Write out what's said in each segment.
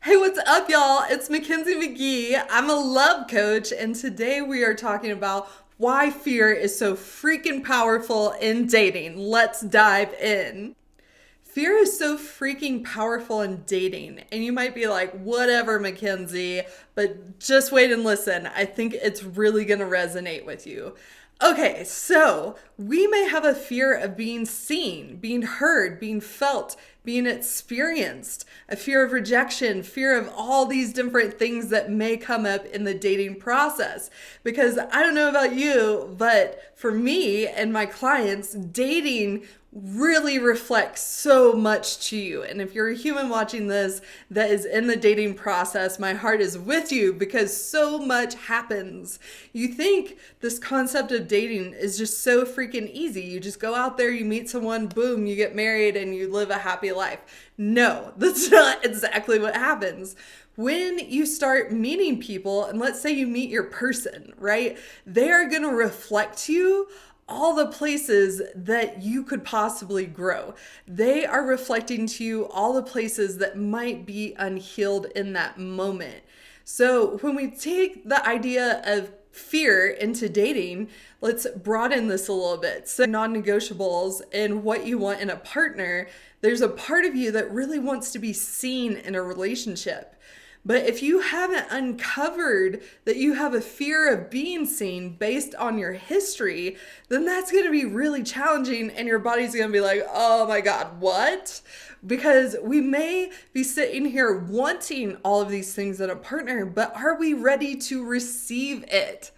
Hey, what's up, y'all? It's Mackenzie McGehee. I'm a love coach, and today we are talking about why fear is so freaking powerful in dating. Let's dive in. Fear is so freaking powerful in dating, and you might be like, whatever, Mackenzie, but just wait and listen. I think it's really gonna resonate with you. Okay, so we may have a fear of being seen, being heard, being felt, being experienced, a fear of rejection, fear of all these different things that may come up in the dating process. Because I don't know about you, but for me and my clients, dating really reflects so much to you. And if you're a human watching this that is in the dating process, my heart is with you because so much happens. You think this concept of dating is just so freaking easy. You just go out there, you meet someone, boom, you get married and you live a happy life. No, that's not exactly what happens. When you start meeting people, and let's say you meet your person, right? They are going to reflect you all the places that you could possibly grow. They are reflecting to you all the places that might be unhealed in that moment. So when we take the idea of fear into dating, let's broaden this a little bit. So non-negotiables and what you want in a partner, there's a part of you that really wants to be seen in a relationship. But if you haven't uncovered that you have a fear of being seen based on your history, then that's going to be really challenging and your body's going to be like, oh my God, what? Because we may be sitting here wanting all of these things in a partner, but are we ready to receive it?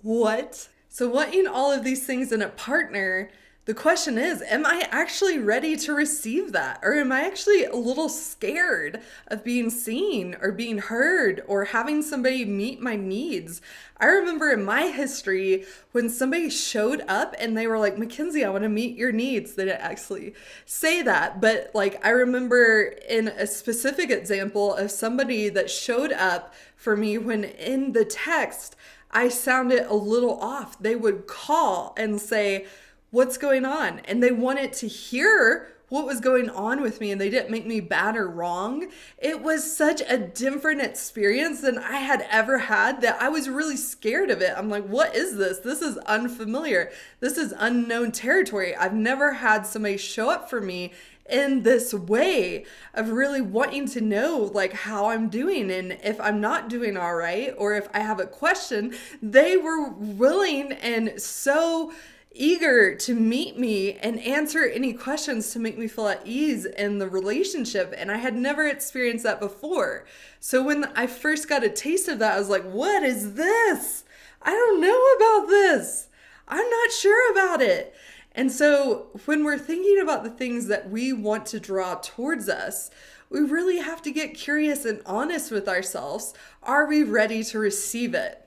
What? So wanting all of these things in a partner, the question is, am I actually ready to receive that? Or am I actually a little scared of being seen or being heard or having somebody meet my needs? I remember in my history when somebody showed up and they were like, Mackenzie, I want to meet your needs. They didn't actually say that, but like I remember in a specific example of somebody that showed up for me when in the text, I sounded a little off. They would call and say, what's going on? And they wanted to hear what was going on with me and they didn't make me bad or wrong. It was such a different experience than I had ever had that I was really scared of it. I'm like, what is this? This is unfamiliar. This is unknown territory. I've never had somebody show up for me in this way of really wanting to know like how I'm doing and if I'm not doing all right or if I have a question. They were willing and so eager to meet me and answer any questions to make me feel at ease in the relationship. And I had never experienced that before. So when I first got a taste of that, I was like, what is this? I don't know about this. I'm not sure about it. And so when we're thinking about the things that we want to draw towards us, we really have to get curious and honest with ourselves. Are we ready to receive it?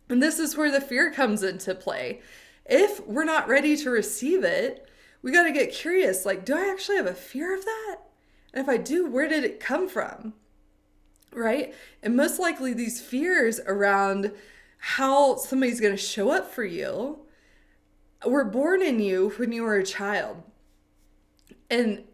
And this is where the fear comes into play. If we're not ready to receive it, we got to get curious. Like, do I actually have a fear of that? And if I do, where did it come from? Right? And most likely these fears around how somebody's going to show up for you were born in you when you were a child. And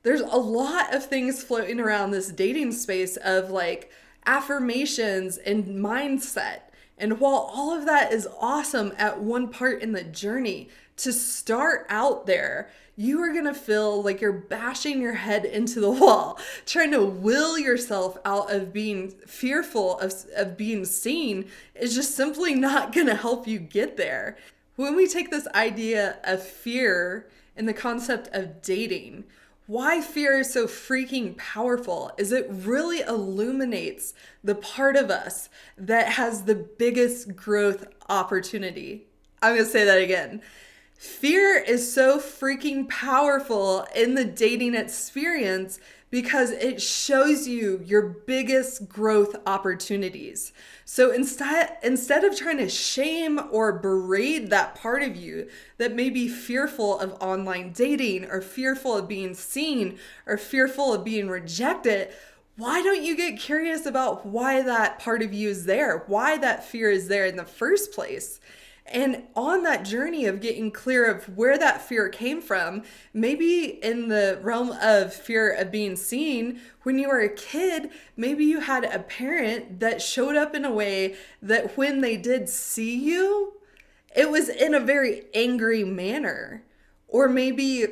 there's a lot of things floating around this dating space of like affirmations and mindset. And while all of that is awesome at one part in the journey, to start out there, you are going to feel like you're bashing your head into the wall, trying to will yourself out of being fearful of being seen is just simply not going to help you get there. When we take this idea of fear and the concept of dating, why fear is so freaking powerful is it really illuminates the part of us that has the biggest growth opportunity. I'm going to say that again. Fear is so freaking powerful in the dating experience because it shows you your biggest growth opportunities. So instead of trying to shame or berate that part of you that may be fearful of online dating or fearful of being seen or fearful of being rejected, why don't you get curious about why that part of you is there, why that fear is there in the first place? And on that journey of getting clear of where that fear came from, maybe in the realm of fear of being seen, when you were a kid, maybe you had a parent that showed up in a way that when they did see you, it was in a very angry manner. Or maybe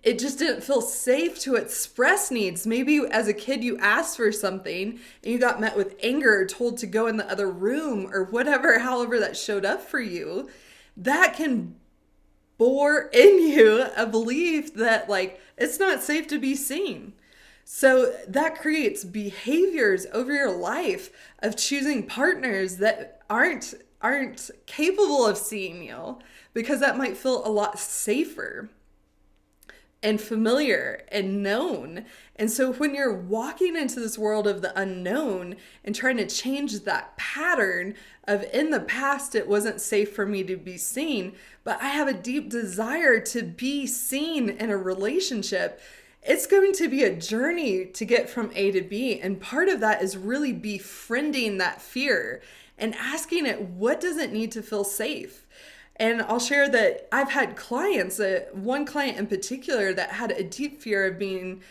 it just didn't feel safe to express needs. Maybe as a kid you asked for something and you got met with anger or told to go in the other room or whatever, however that showed up for you. That can bore in you a belief that like it's not safe to be seen. So that creates behaviors over your life of choosing partners that aren't capable of seeing you, because that might feel a lot safer and familiar and known. And so when you're walking into this world of the unknown and trying to change that pattern of in the past, it wasn't safe for me to be seen, but I have a deep desire to be seen in a relationship, it's going to be a journey to get from A to B. And part of that is really befriending that fear and asking it, what does it need to feel safe? And I'll share that I've had clients, one client in particular that had a deep fear of being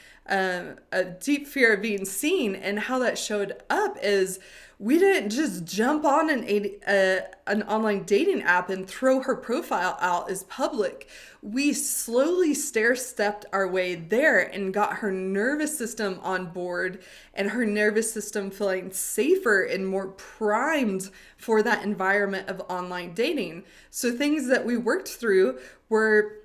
seen, and how that showed up is we didn't just jump on an online dating app and throw her profile out as public. We slowly stair-stepped our way there and got her nervous system on board and her nervous system feeling safer and more primed for that environment of online dating. So things that we worked through were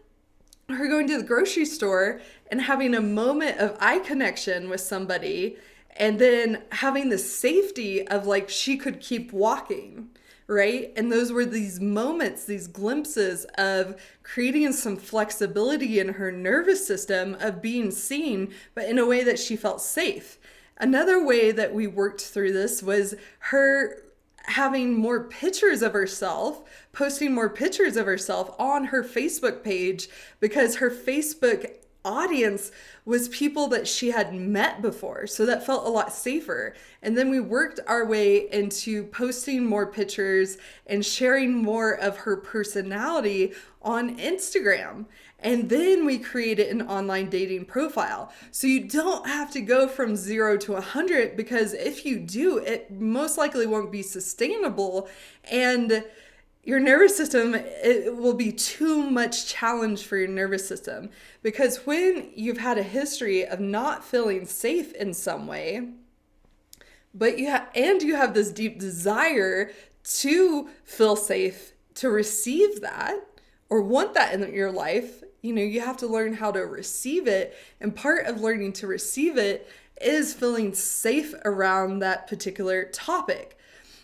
her going to the grocery store and having a moment of eye connection with somebody, and then having the safety of like she could keep walking, right? And those were these moments, these glimpses of creating some flexibility in her nervous system of being seen, but in a way that she felt safe. Another way that we worked through this was her having more pictures of herself, posting more pictures of herself on her Facebook page, because her Facebook audience was people that she had met before. So that felt a lot safer. And then we worked our way into posting more pictures and sharing more of her personality on Instagram. And then we created an online dating profile. So you don't have to go from 0 to 100, because if you do, it most likely won't be sustainable. And your nervous system, it will be too much challenge for your nervous system. Because when you've had a history of not feeling safe in some way, but you have this deep desire to feel safe, to receive that or want that in your life, you have to learn how to receive it. And part of learning to receive it is feeling safe around that particular topic.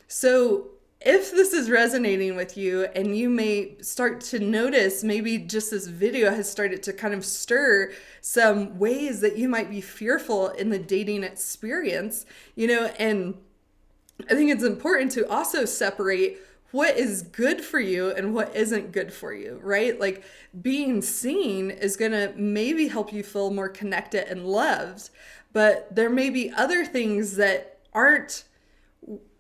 So if this is resonating with you and you may start to notice, maybe just this video has started to kind of stir some ways that you might be fearful in the dating experience, and I think it's important to also separate what is good for you and what isn't good for you, right? Like being seen is going to maybe help you feel more connected and loved, but there may be other things that aren't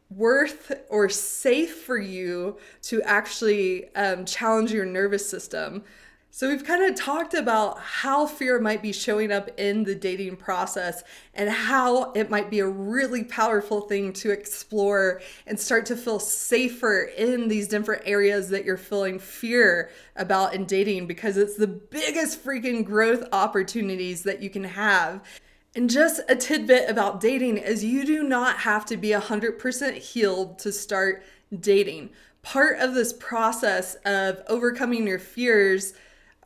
worth or safe for you to actually challenge your nervous system. So we've kind of talked about how fear might be showing up in the dating process and how it might be a really powerful thing to explore and start to feel safer in these different areas that you're feeling fear about in dating, because it's the biggest freaking growth opportunities that you can have. And just a tidbit about dating is you do not have to be 100% healed to start dating. Part of this process of overcoming your fears,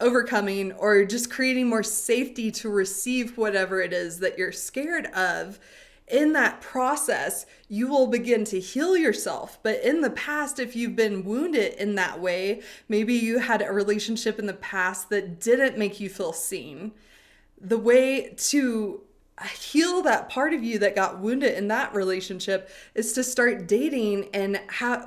or just creating more safety to receive whatever it is that you're scared of, in that process, you will begin to heal yourself. But in the past, if you've been wounded in that way, maybe you had a relationship in the past that didn't make you feel seen. The way to heal that part of you that got wounded in that relationship is to start dating and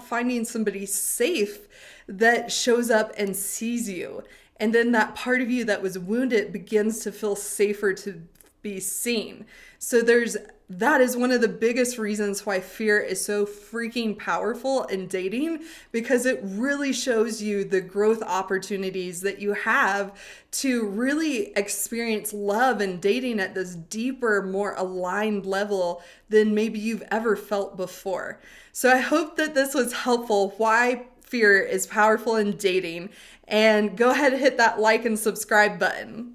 finding somebody safe that shows up and sees you. And then that part of you that was wounded begins to feel safer to be seen. So that is one of the biggest reasons why fear is so freaking powerful in dating, because it really shows you the growth opportunities that you have to really experience love and dating at this deeper, more aligned level than maybe you've ever felt before. So I hope that this was helpful, why fear is powerful in dating. And go ahead and hit that like and subscribe button.